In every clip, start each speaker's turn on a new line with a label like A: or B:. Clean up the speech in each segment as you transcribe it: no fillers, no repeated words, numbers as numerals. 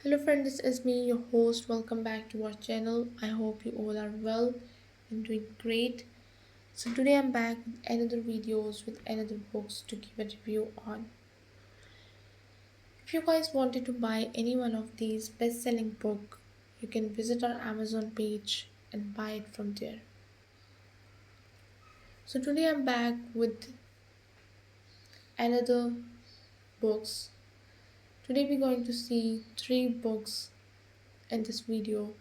A: Hello friend, this is me, your host. Welcome back to our channel. I hope you all are well and doing great. So today I'm back with another videos with another books to give a review on. If you guys wanted to buy any one of these best-selling book, you can visit our Amazon page and buy it from there. So today I'm back with another books. Today we're going to see three books in this video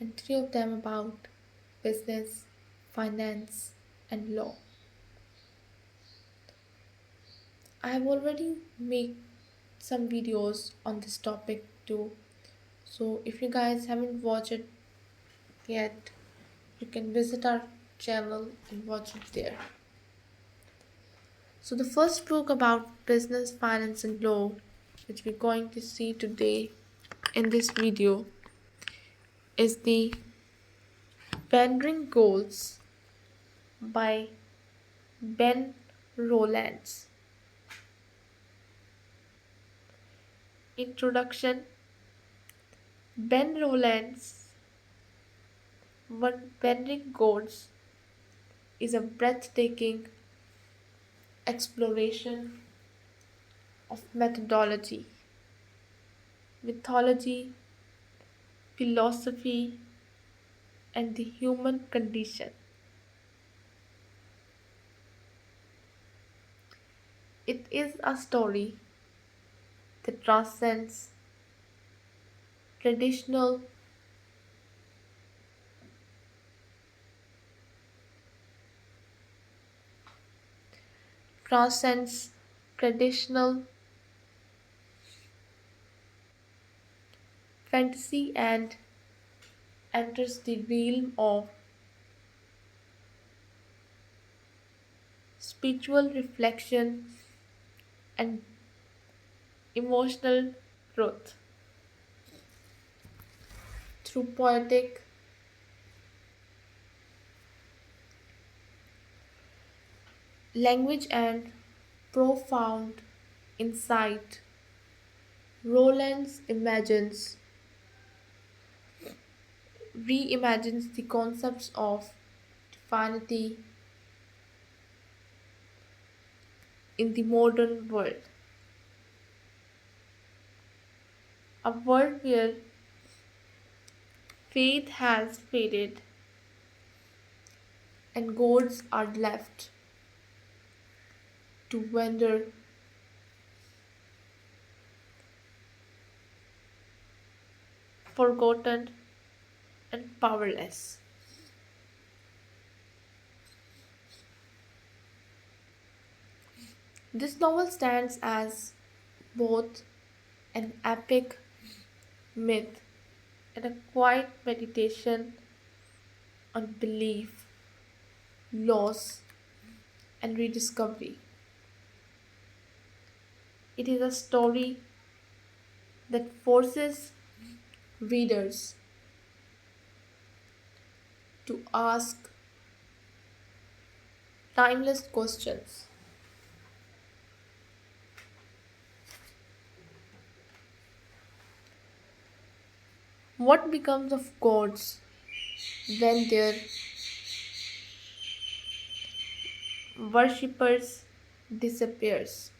A: and three of them about business, finance, and law. I have already made some videos on this topic too. So if you guys haven't watched it yet, you can visit our channel and watch it there. So the first book about business, finance, and law, which we're going to see today in this video, is the Wandering Goals by Ben Rowlands. Introduction. Ben Rowlands' Wandering Goals is a breathtaking exploration of methodology, mythology, philosophy, and the human condition. It is a story that traditional transcends traditional fantasy and enters the realm of spiritual reflection and emotional growth through poetic language and profound insight. Rowlands reimagines the concepts of divinity in the modern world, a world where faith has faded and gods are left to wander, forgotten, and powerless. This novel stands as both an epic myth and a quiet meditation on belief, loss, and rediscovery. It is a story that forces readers to ask timeless questions. What becomes of gods when their worshippers disappears?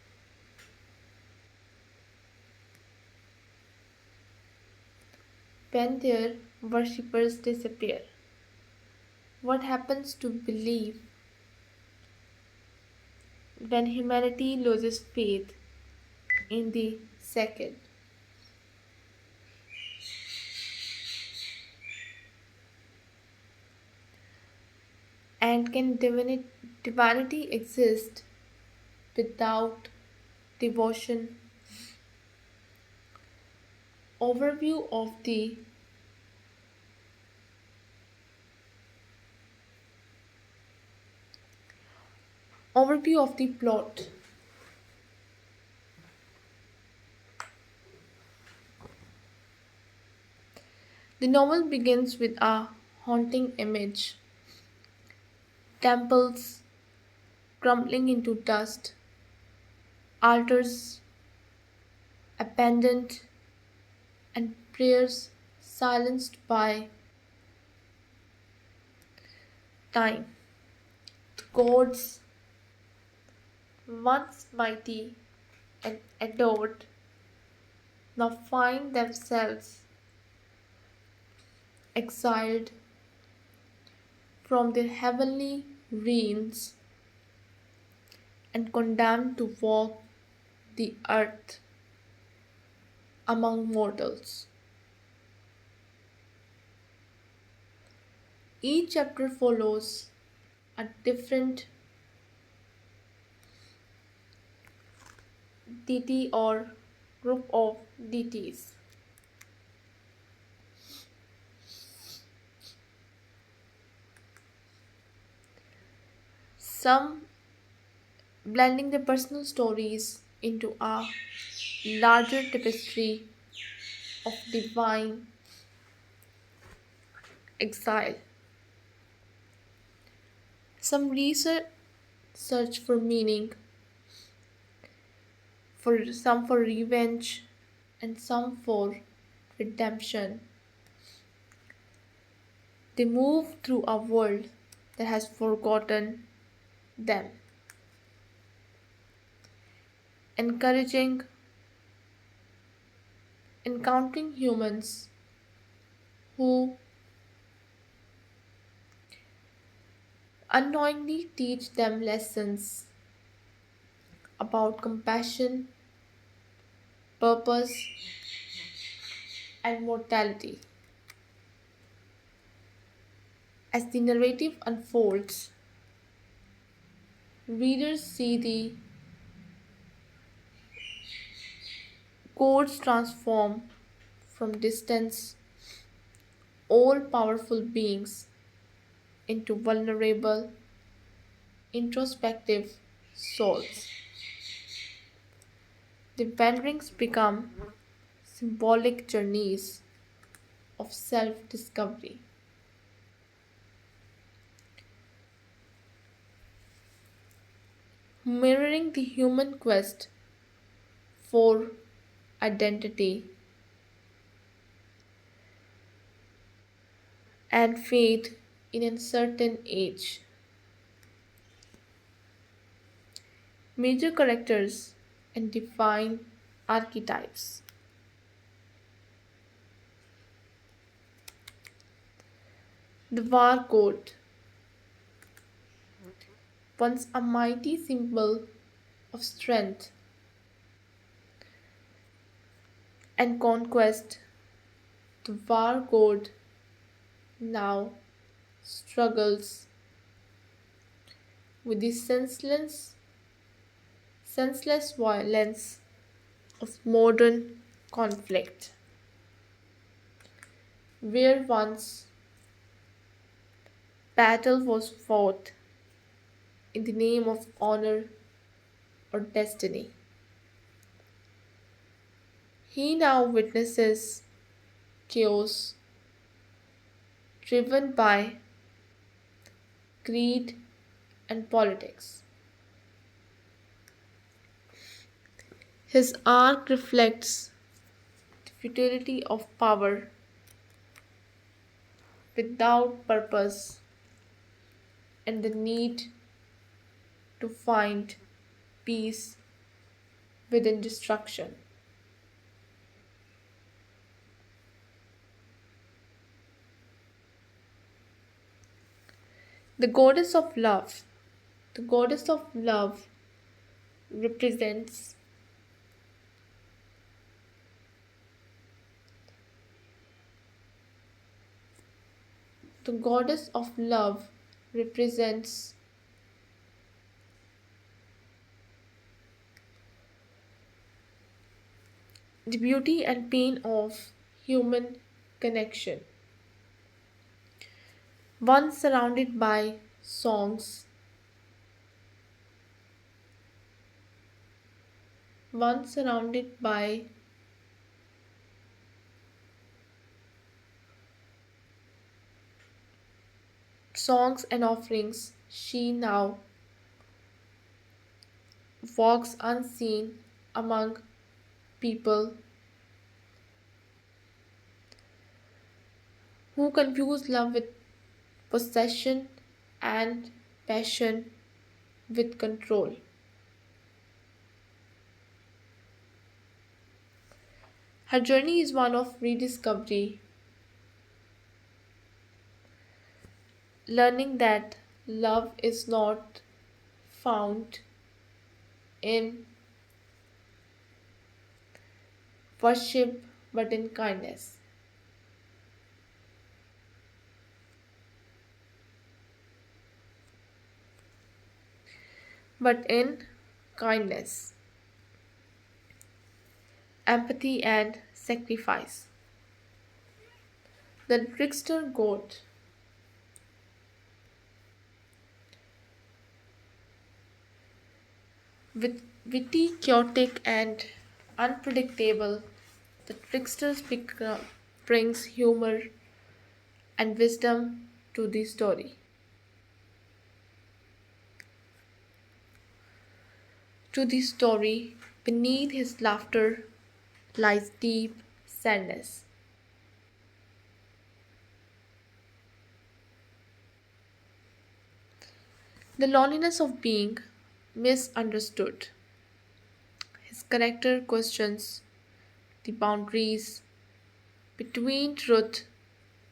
A: When their worshippers disappear, what happens to belief when humanity loses faith in the second? And can divinity exist without devotion? Overview of the plot. The novel begins with a haunting image: temples crumbling into dust, altars abandoned, and prayers silenced by time. The gods, once mighty and adored, now find themselves exiled from their heavenly realms and condemned to walk the earth among mortals. Each chapter follows a different deity or group of deities. Some blending their personal stories into a larger tapestry of divine exile. Some research search for meaning, for some for revenge, and some for redemption. They move through a world that has forgotten them, encouraging encountering humans who unknowingly teach them lessons about compassion, purpose, and mortality. As the narrative unfolds, readers see the codes transform from distant, all powerful beings into vulnerable, introspective souls. The wanderings become symbolic journeys of self discovery, mirroring the human quest for identity and faith in a certain age. Major characters and define archetypes. The war god, once a mighty symbol of strength and conquest, the war god now struggles with the senseless violence of modern conflict, where once battle was fought in the name of honor or destiny. He now witnesses chaos driven by greed and politics. His arc reflects the futility of power without purpose and the need to find peace within destruction. The goddess of love. The goddess of love represents the goddess of love represents the beauty and pain of human connection. One surrounded by songs, one surrounded by songs and offerings, she now walks unseen among people who confuse love with possession and passion with control. Her journey is one of rediscovery, learning that love is not found in worship but in kindness. But in kindness, empathy, and sacrifice. The trickster goat, with witty, chaotic, and unpredictable, the brings humor and wisdom to the story. To the story, beneath his laughter lies deep sadness. The loneliness of being misunderstood. His character questions the boundaries between truth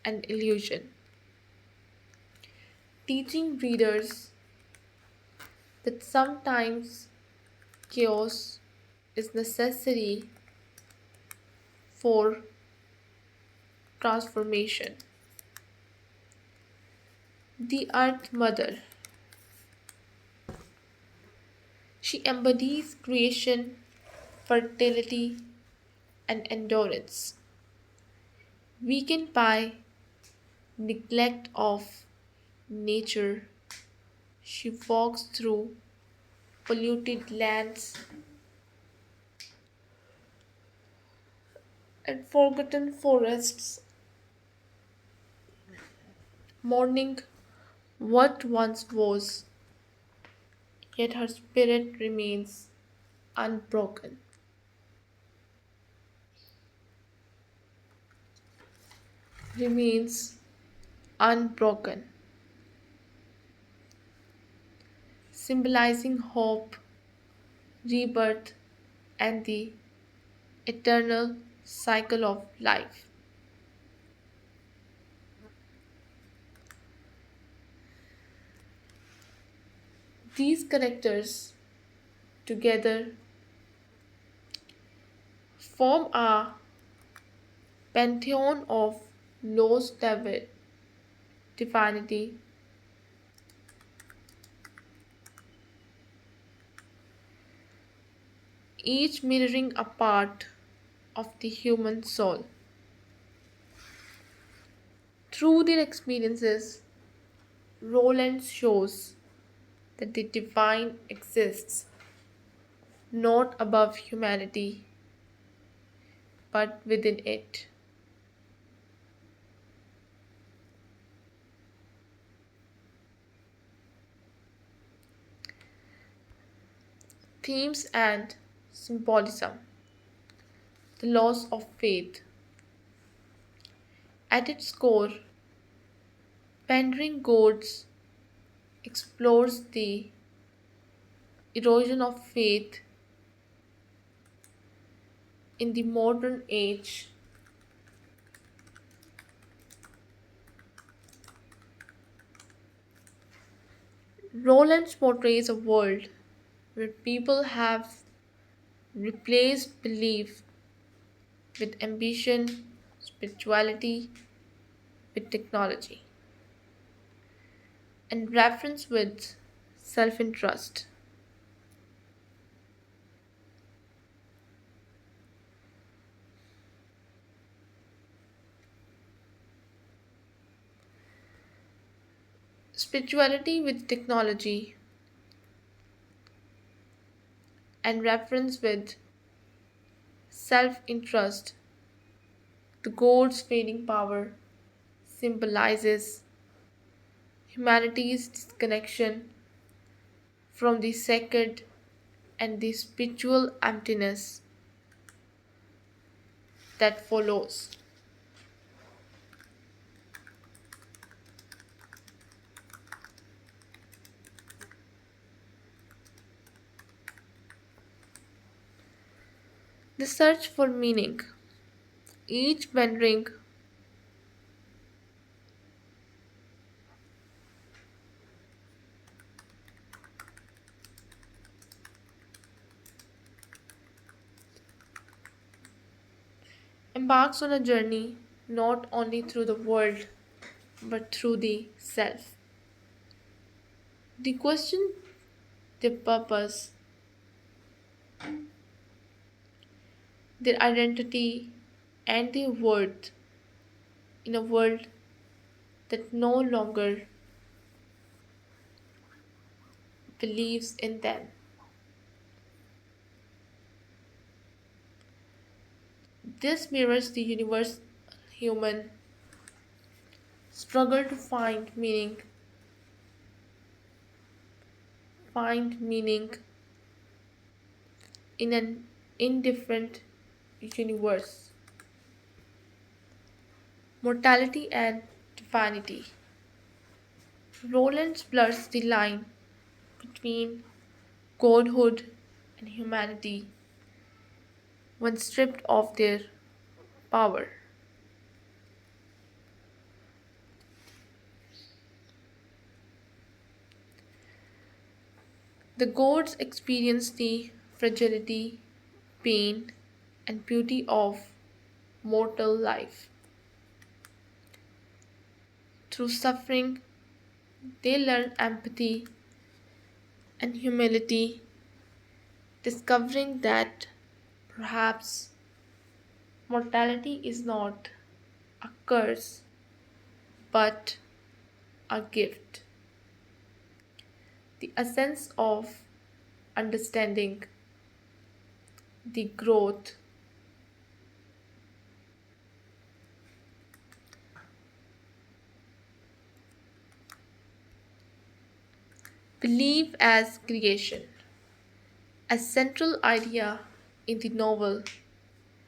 A: and illusion, teaching readers that sometimes chaos is necessary for transformation. The Earth Mother. She embodies creation, fertility, and endurance. Weakened by neglect of nature, she walks through polluted lands and forgotten forests, mourning what once was, yet her spirit remains unbroken. Remains unbroken, symbolizing hope, rebirth, and the eternal cycle of life. These characters together form a pantheon of lost divinity, each mirroring a part of the human soul. Through their experiences, Roland shows that the divine exists not above humanity but within it. Themes and symbolism. The loss of faith. At its core, Pandering Gods explores the erosion of faith in the modern age. Roland portrays a world where people have replaced belief with ambition, spirituality with technology, and reference with self interest. Spirituality with technology, and reference with self interest. The gold's fading power symbolizes humanity's disconnection from the sacred and the spiritual emptiness that follows. The search for meaning. Each wandering embarks on a journey not only through the world but through the self. They question their purpose, their identity, and their worth in a world that no longer believes in them. This mirrors the universe human struggle to find meaning in an indifferent universe. Mortality and divinity. Roland blurs the line between godhood and humanity when stripped of their power. The gods experience the fragility, pain, and beauty of mortal life. Through suffering, they learn empathy and humility, discovering that perhaps mortality is not a curse but a gift. The essence of understanding, the growth, belief as creation. A central idea in the novel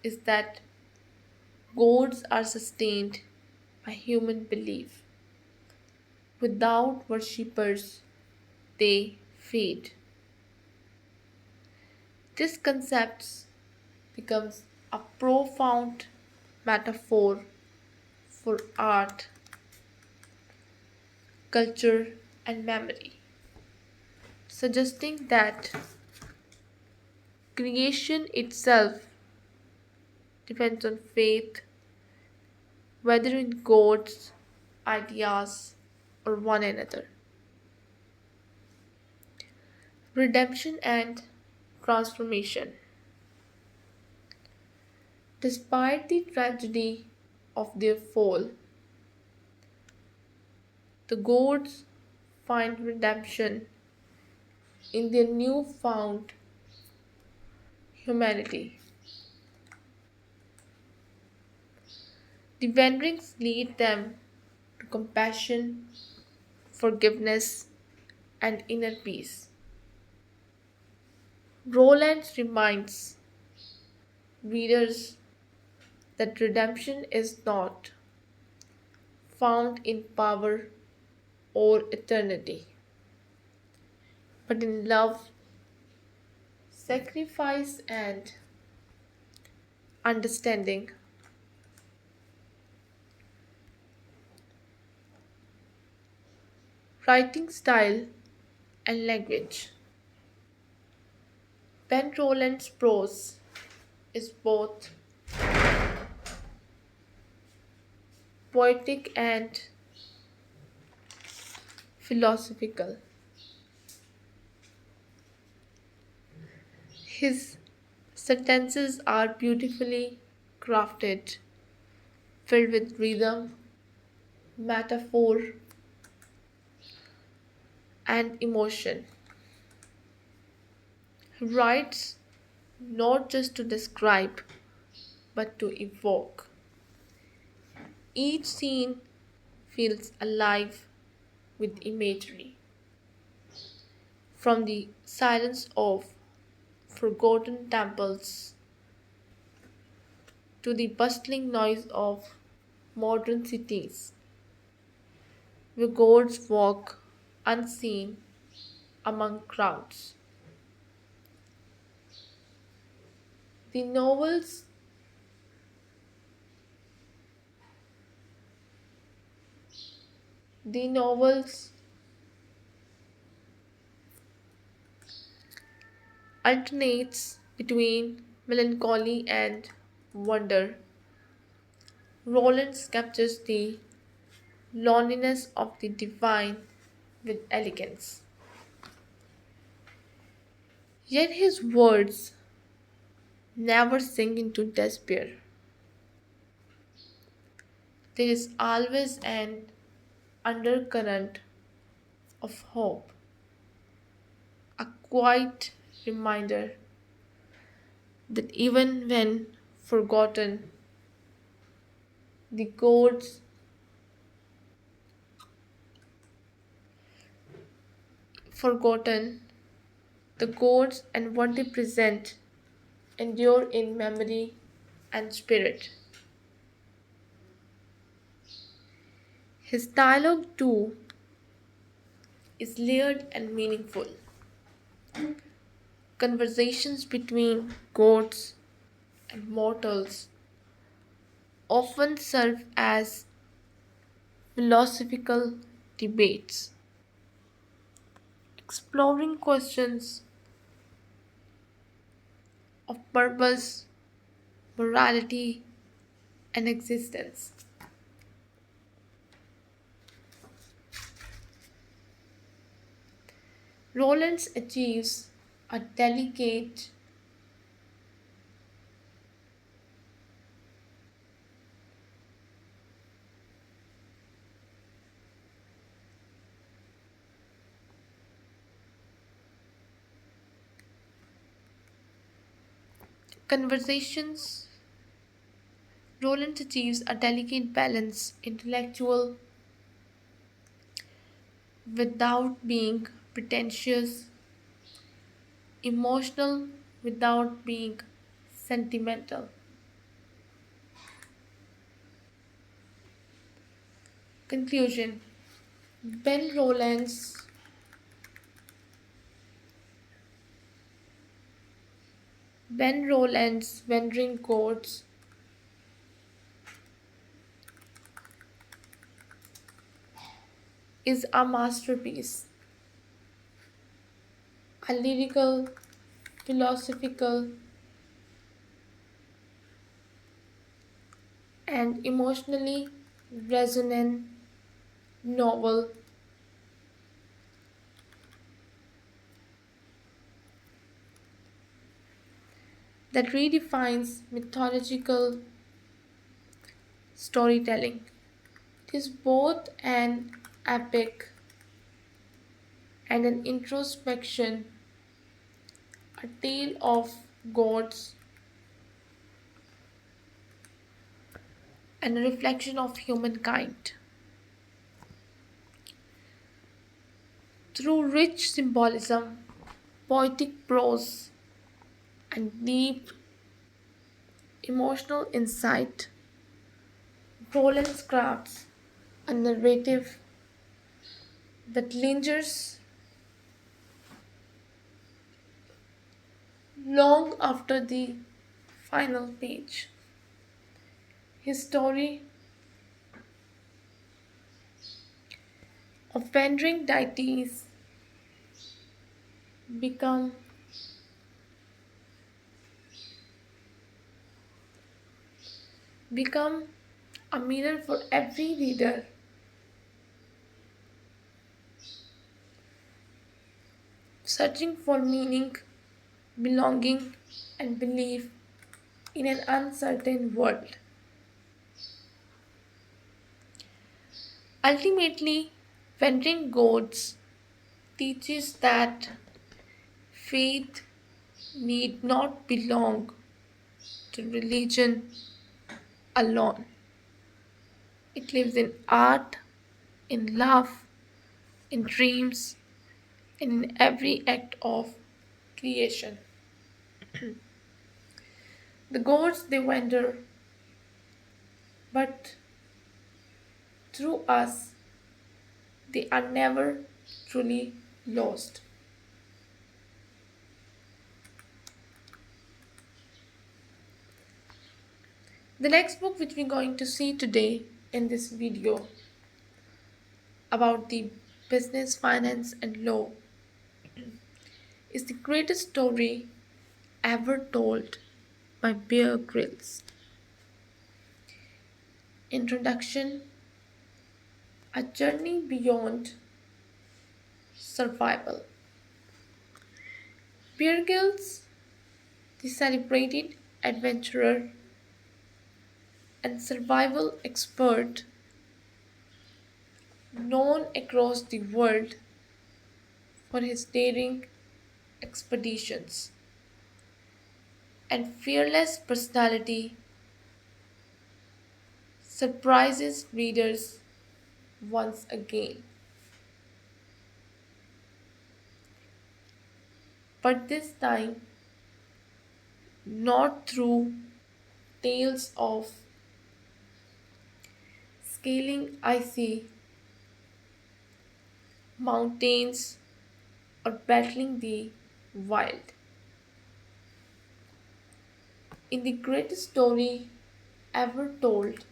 A: is that gods are sustained by human belief. Without worshippers, they fade. This concept becomes a profound metaphor for art, culture, and memory, suggesting that creation itself depends on faith, whether in gods, ideas, or one another. Redemption and transformation. Despite the tragedy of their fall, the gods find redemption in their newfound humanity. The wanderings lead them to compassion, forgiveness, and inner peace. Roland reminds readers that redemption is not found in power or eternity, but in love, sacrifice, and understanding. Writing style and language. Ben Roland's prose is both poetic and philosophical. His sentences are beautifully crafted, filled with rhythm, metaphor, and emotion. He writes not just to describe, but to evoke. Each scene feels alive with imagery. From the silence of forgotten temples to the bustling noise of modern cities, where gods walk unseen among crowds. The novels the novels alternates between melancholy and wonder. Rollins captures the loneliness of the divine with elegance. Yet his words never sink into despair. There is always an undercurrent of hope, a quiet reminder that even when forgotten, the gods forgotten, the gods and what they present endure in memory and spirit. His dialogue too is layered and meaningful. Conversations between gods and mortals often serve as philosophical debates, exploring questions of purpose, morality, and existence. Rollins achieves a delicate conversations. Rollins achieves a delicate balance, intellectual without being pretentious, emotional without being sentimental. Conclusion. Ben Rowland's Wandering Courts is a masterpiece, a lyrical, philosophical, and emotionally resonant novel that redefines mythological storytelling. It is both an epic and an introspection, a tale of gods and a reflection of humankind. Through rich symbolism, poetic prose, and deep emotional insight, Roland crafts a narrative that lingers long after the final page. His story of wandering deities become become a mirror for every reader, searching for meaning, belonging, and belief in an uncertain world. Ultimately, Wandering Gods teaches that faith need not belong to religion alone. It lives in art, in love, in dreams, and in every act of creation. The gods they wander, but through us they are never truly lost. The next book which we're going to see today in this video about the business, finance and law is the greatest story ever told by Bear Grylls. Introduction: A journey beyond survival. Bear Grylls, the celebrated adventurer and survival expert known across the world for his daring expeditions and fearless personality, surprises readers once again. But this time, not through tales of scaling icy mountains or battling the wild. In the greatest story ever told,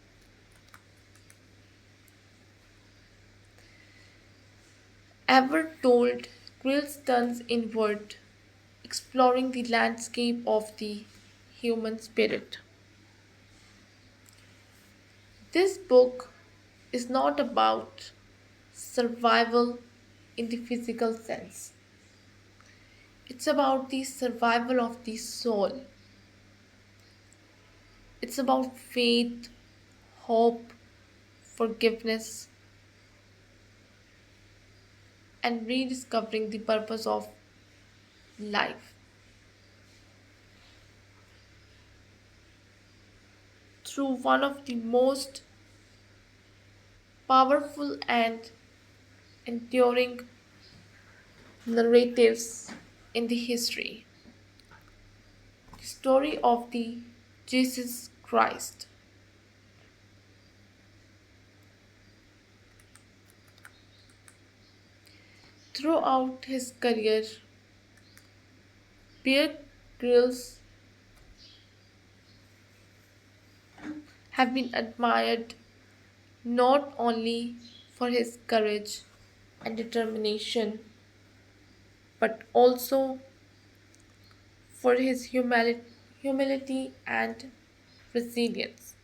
A: Grills turns inward, exploring the landscape of the human spirit. This book is not about survival in the physical sense. It's about the survival of the soul. It's about faith, hope, forgiveness, and rediscovering the purpose of life. Through one of the most powerful and enduring narratives in the history, the story of the Jesus Christ. Throughout his career, Bear Grylls have been admired not only for his courage and determination, but also for his humility and resilience.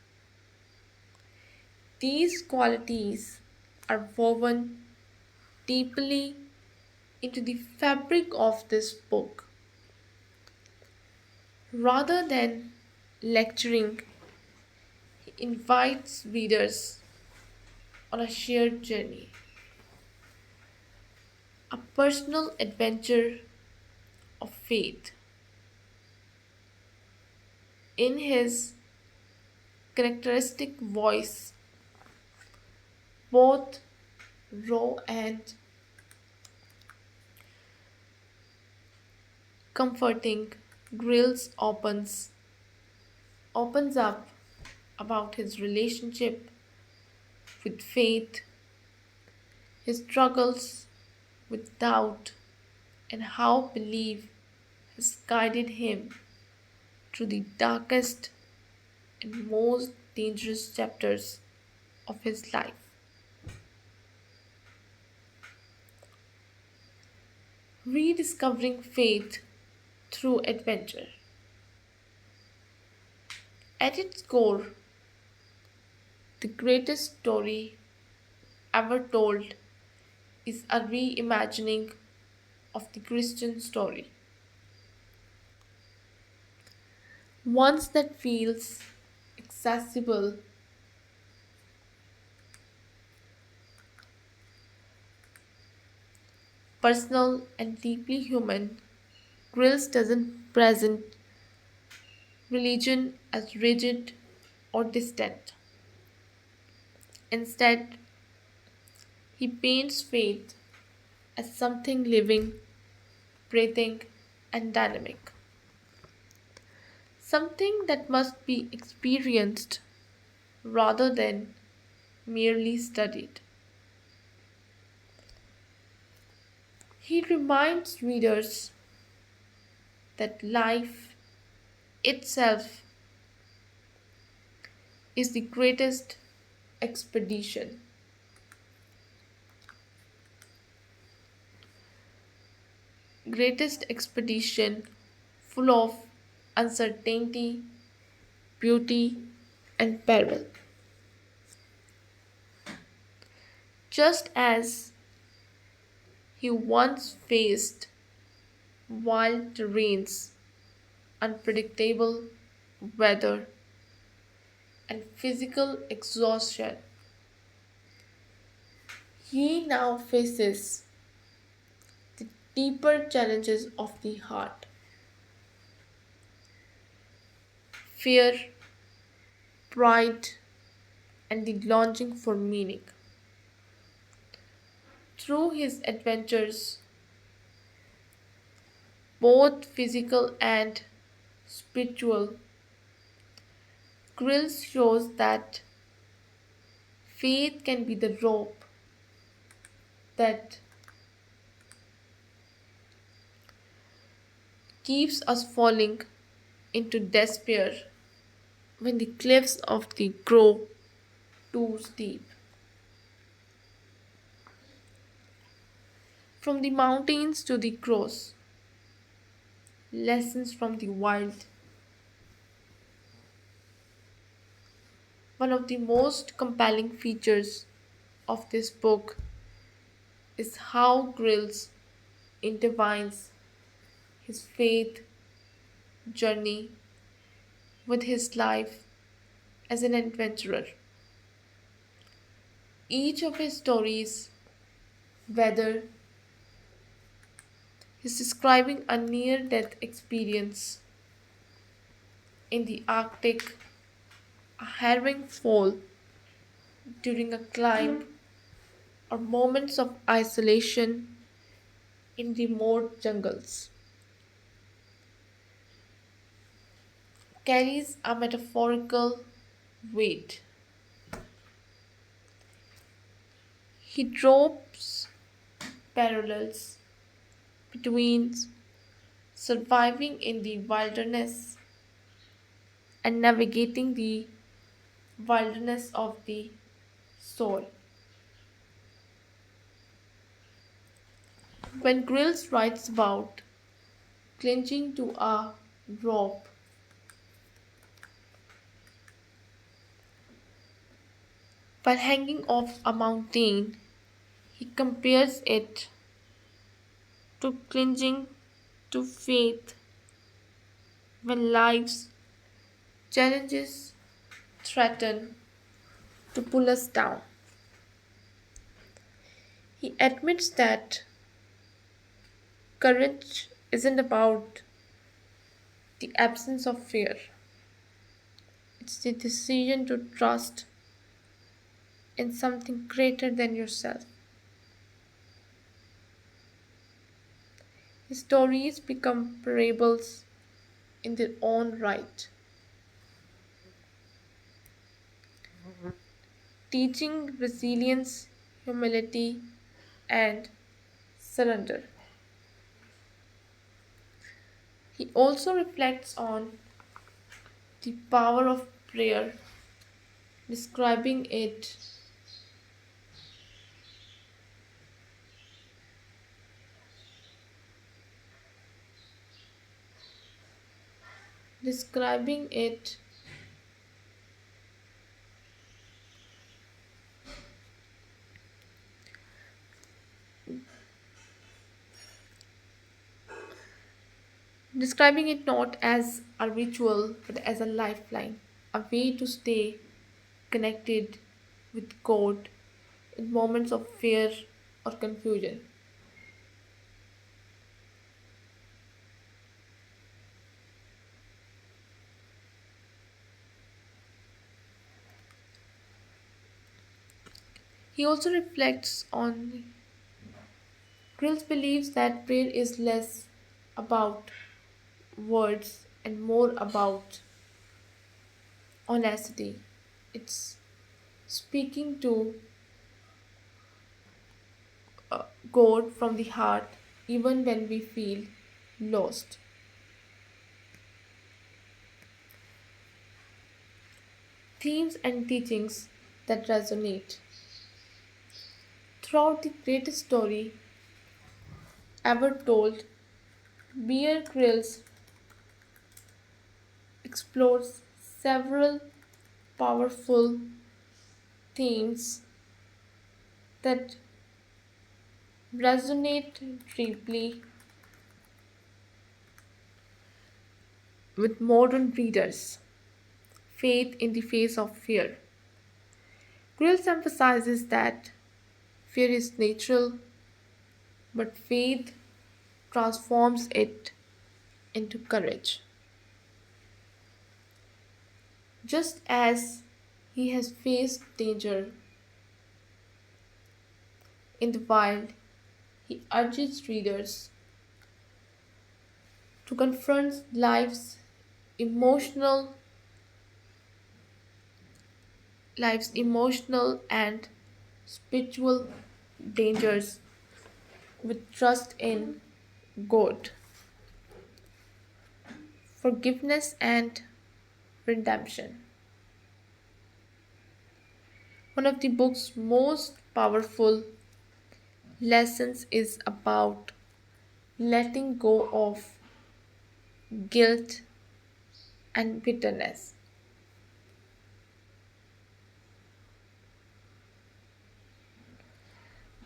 A: These qualities are woven deeply into the fabric of this book. Rather than lecturing, he invites readers on a shared journey, a personal adventure of faith. In his characteristic voice, both raw and comforting, Grills opens up about his relationship with faith, his struggles with doubt, and how belief has guided him through the darkest and most dangerous chapters of his life. Rediscovering faith through adventure. At its core, the greatest story ever told is a reimagining of the Christian story. One that feels accessible, personal, and deeply human. Grills doesn't present religion as rigid or distant. Instead, he paints faith as something living, breathing, and dynamic. Something that must be experienced rather than merely studied. He reminds readers that life itself is the expedition. Greatest expedition full of uncertainty, beauty, and peril. Just as he once faced wild terrains, unpredictable weather, and physical exhaustion, he now faces the deeper challenges of the heart: fear, pride, and the longing for meaning. Through his adventures, both physical and spiritual, Grills shows that faith can be the rope that keeps us falling into despair when the cliffs of the grow too steep. From the mountains to the cross, lessons from the wild. One of the most compelling features of this book is how Grills intertwines his faith journey with his life as an adventurer. Each of his stories, whether he's describing a near death experience in the Arctic, a harrowing fall during a climb, or moments of isolation in remote jungles, carries a metaphorical weight. He draws parallels between surviving in the wilderness and navigating the wilderness of the soul. When Grills writes about clinging to a rope while hanging off a mountain, he compares it to clinging to faith when life's challenges threaten to pull us down. He admits that courage isn't about the absence of fear, it's the decision to trust in something greater than yourself. His stories become parables in their own right, teaching resilience, humility, and surrender. He also reflects on the power of prayer, describing it describing it describing it not as a ritual but as a lifeline, a way to stay connected with God in moments of fear or confusion. He also reflects on Grills believes that prayer is less about words and more about honesty. It's speaking to God from the heart even when we feel lost. themes and teachings that resonate. Throughout the greatest story ever told, Bear Grylls explores several powerful themes that resonate deeply with modern readers. Faith in the face of fear. Grills emphasizes that fear is natural, but faith transforms it into courage. Just as he has faced danger in the wild, he urges readers to confront emotional life's emotional and spiritual dangers with trust in God, forgiveness and redemption. One of the book's most powerful lessons is about letting go of guilt and bitterness.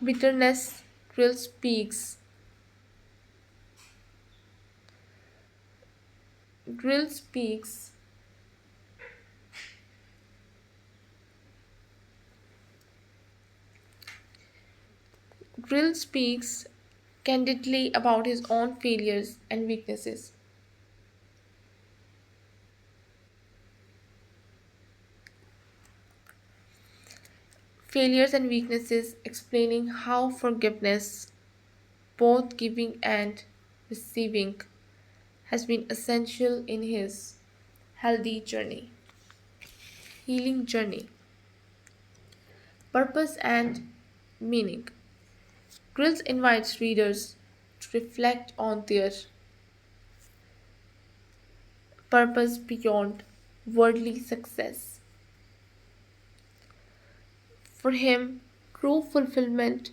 A: Bitterness Krill speaks. Grill speaks. Grill speaks candidly about his own failures and weaknesses. Failures and weaknesses, explaining how forgiveness, both giving and receiving, has been essential in his healthy journey, healing journey. Purpose and meaning. Grills invites readers to reflect on their purpose beyond worldly success. For him, true fulfillment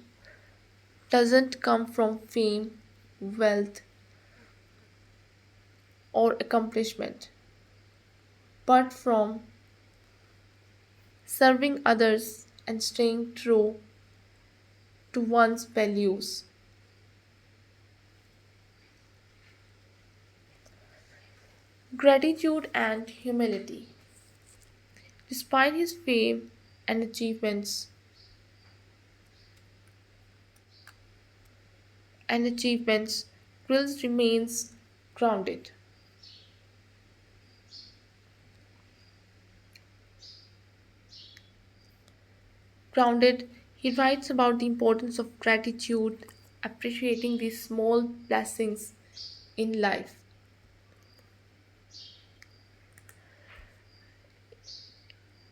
A: doesn't come from fame, wealth, or accomplishment, but from serving others and staying true to one's values. Gratitude and humility. Despite his fame and achievements, Grills remains grounded. Grounded, he writes about the importance of gratitude, appreciating the small blessings in life,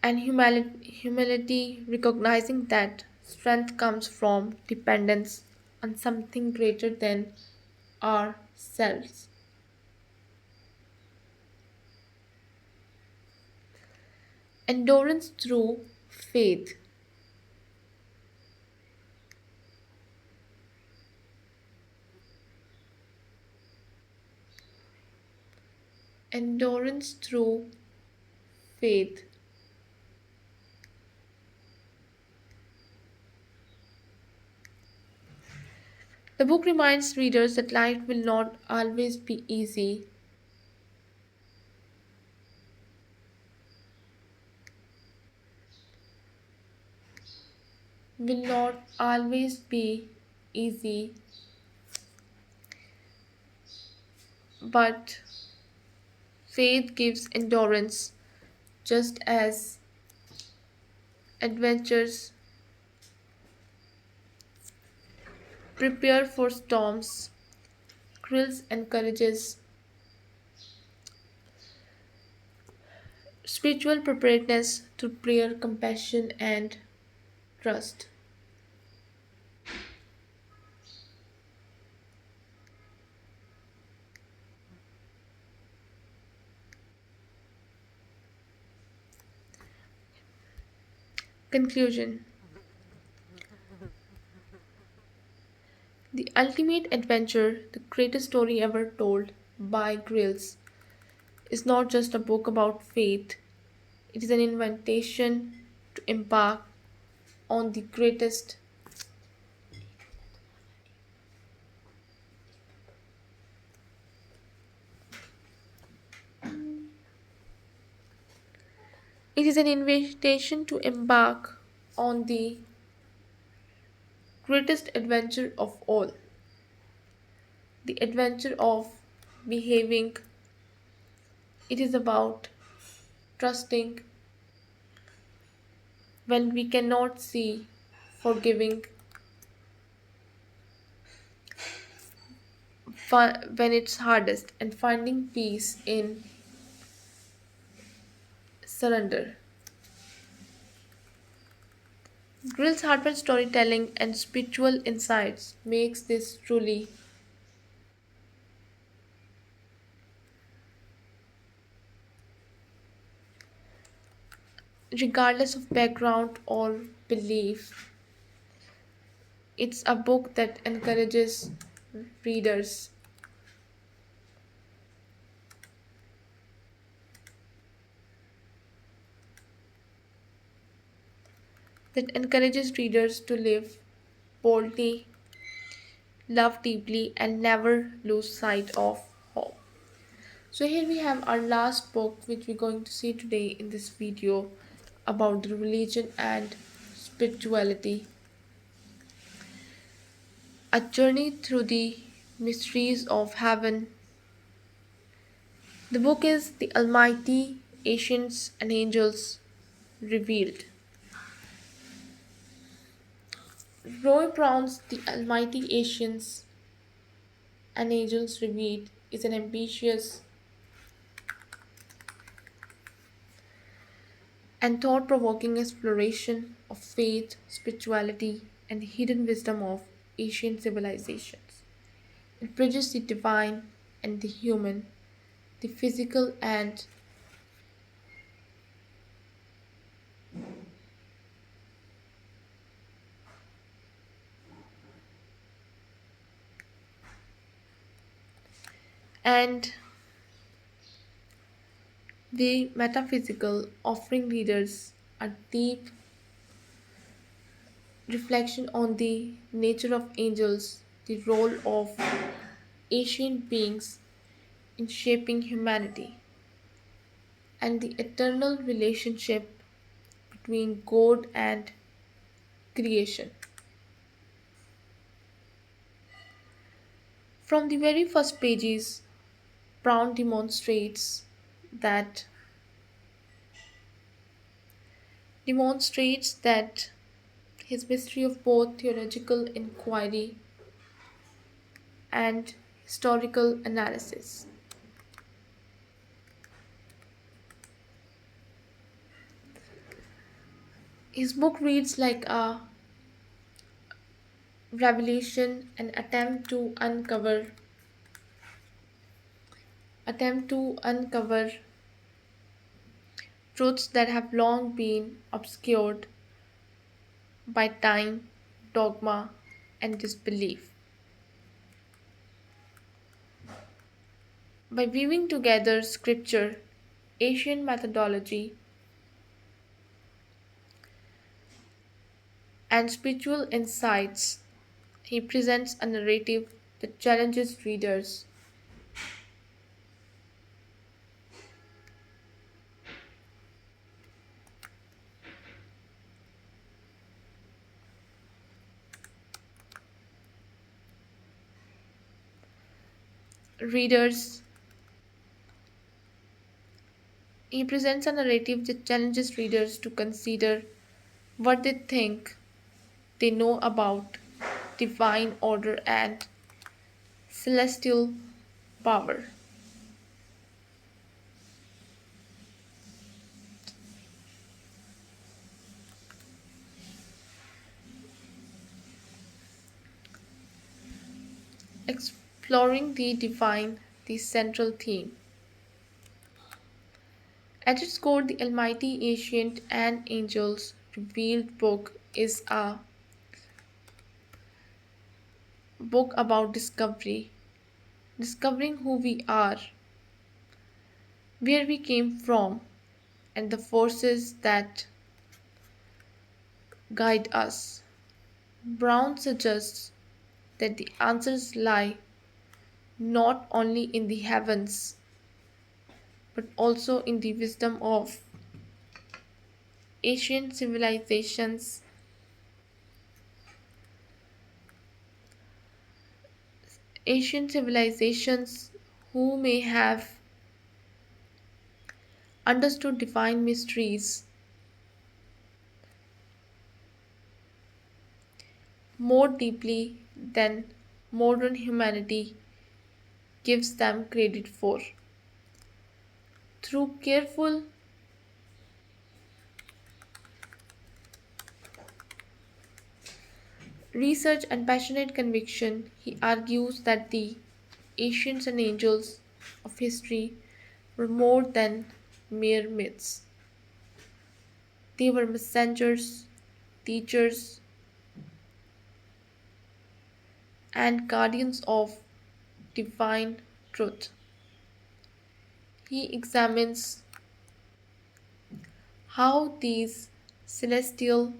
A: and humility, recognizing that strength comes from dependence on something greater than ourselves. Endurance through faith. Endurance through faith. The book reminds readers that life will not always be easy, will not always be easy, but faith gives endurance just as adventures prepare for storms. Krills encourages spiritual preparedness through prayer, compassion, and trust. Conclusion. The ultimate adventure, the greatest story ever told by Grills, is not just a book about faith, it is an invitation to embark on the greatest. It is an invitation to embark on the greatest adventure of all, the adventure of behaving. It is about trusting when we cannot see, forgiving when it's hardest, and finding peace in surrender. Grill's heartfelt storytelling and spiritual insights makes this truly, regardless of background or belief, it's a book that encourages readers, to live boldly, love deeply, and never lose sight of hope. So here we have our last book which we're going to see today in this video about the religion and spirituality. A journey through the mysteries of heaven. The book is The Almighty, Ancients and Angels Revealed. Roy Brown's The Almighty, Ancients and Angels Revealed is an ambitious and thought provoking exploration of faith, spirituality, and hidden wisdom of ancient civilizations. It bridges the divine and the human, the physical and the metaphysical, offering readers a deep reflection on the nature of angels, the role of ancient beings in shaping humanity, and the eternal relationship between God and creation. From the very first pages, Brown that demonstrates that his mystery of both theological inquiry and historical analysis. His book reads like a revelation, an attempt to uncover truths that have long been obscured by time, dogma, and disbelief. By weaving together scripture, ancient methodology, and spiritual insights, he presents a narrative that challenges readers. He presents a narrative that challenges readers to consider what they think they know about divine order and celestial power. Exploring the divine, the central theme. At its core, the Almighty, Ancient, and Angels revealed book is a book about discovery, discovering who we are, where we came from, and the forces that guide us. Brown suggests that the answers lie not only in the heavens but also in the wisdom of ancient civilizations, ancient civilizations who may have understood divine mysteries more deeply than modern humanity gives them credit for. Through careful research and passionate conviction, he argues that the ancients and angels of history were more than mere myths. They were messengers, teachers, and guardians of divine truth. He examines how these celestial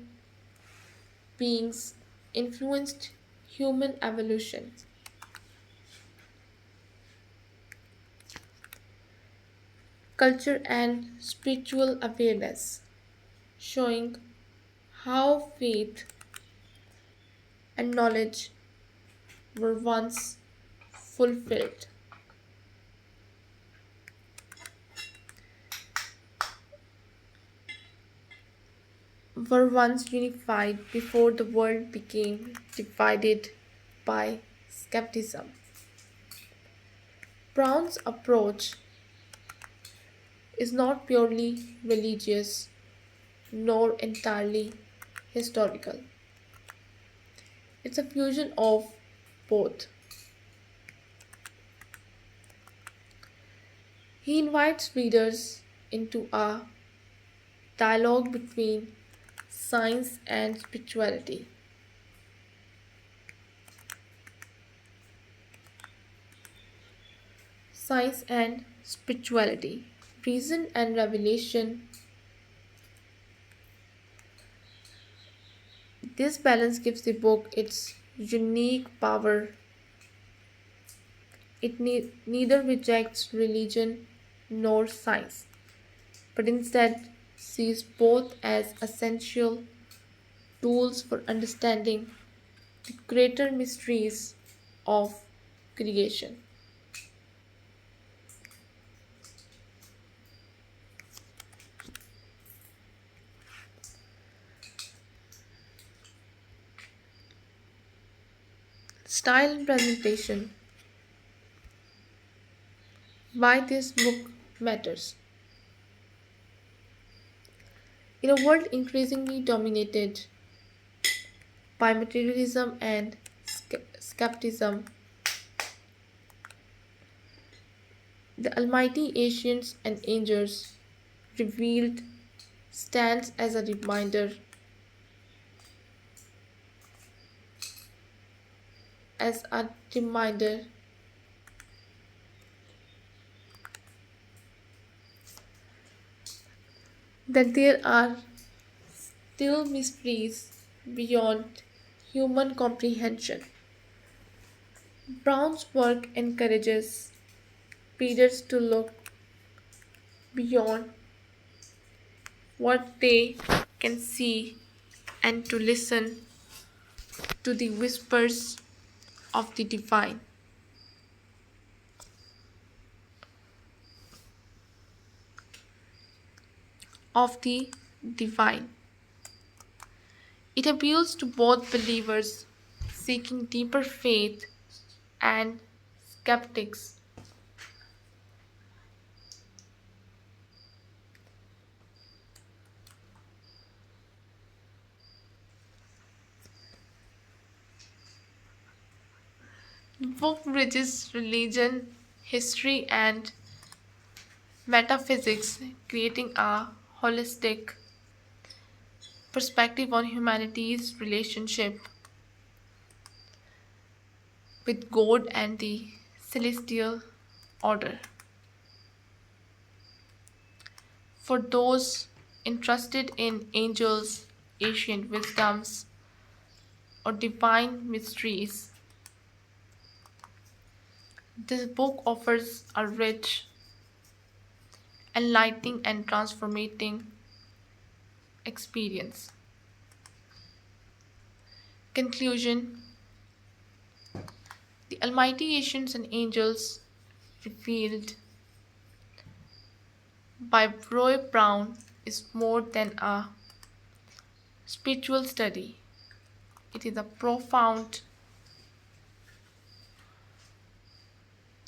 A: beings influenced human evolution, culture, and spiritual awareness, showing how faith and knowledge were once fulfilled, were once unified before the world became divided by skepticism. Brown's approach is not purely religious nor entirely historical. It's a fusion of both. He invites readers into a dialogue between science and spirituality, science and spirituality, reason and revelation. This balance gives the book its unique power. It neither rejects religion nor science, but instead sees both as essential tools for understanding the greater mysteries of creation. Style and presentation. Why this book matters. In a world increasingly dominated by materialism and skepticism, the almighty ancients and angels revealed stands as a reminder that there are still mysteries beyond human comprehension. Brown's work encourages readers to look beyond what they can see and to listen to the whispers of the divine. Of the divine. It appeals to both believers seeking deeper faith and skeptics. The book bridges religion, history, and metaphysics, creating a holistic perspective on humanity's relationship with God and the celestial order. For those interested in angels, ancient wisdoms, or divine mysteries, this book offers a rich, enlightening, and transformating experience. Conclusion: the almighty ancients and angels revealed by Roy Brown is more than a spiritual study. It is a profound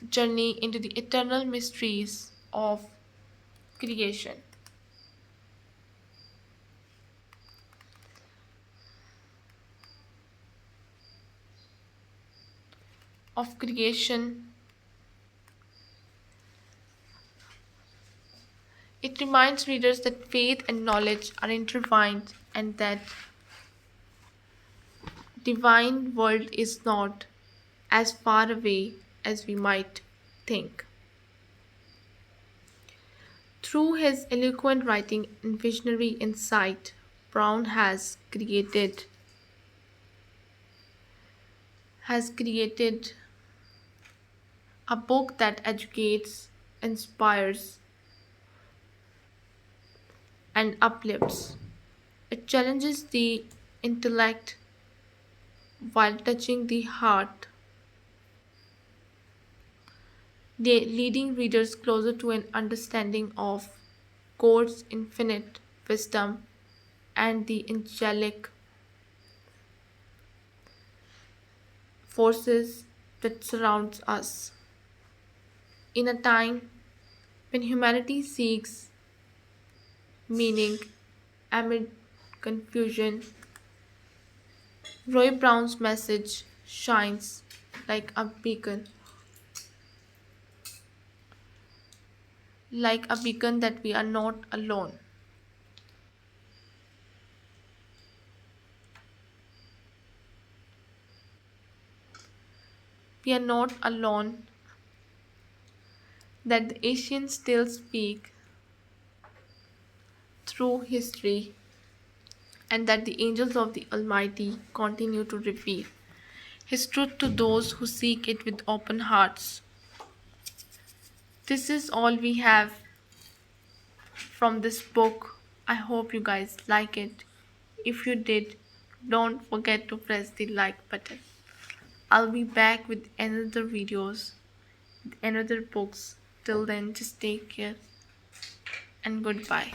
A: journey into the eternal mysteries of creation. Of creation, it reminds readers that faith and knowledge are intertwined and that divine world is not as far away as we might think. Through his eloquent writing and visionary insight, Brown has created a book that educates, inspires, and uplifts. It challenges the intellect while touching the heart, leading readers closer to an understanding of God's infinite wisdom and the angelic forces that surrounds us. In a time when humanity seeks meaning amid confusion, Roy Brown's message shines like a beacon that we are not alone. We are not alone, that the ancients still speak through history, and that the angels of the Almighty continue to reveal His truth to those who seek it with open hearts. This is all we have from this book. I hope you guys like it. If you did, don't forget to press the like button. I'll be back with another videos, with another books. Till then, just take care and goodbye.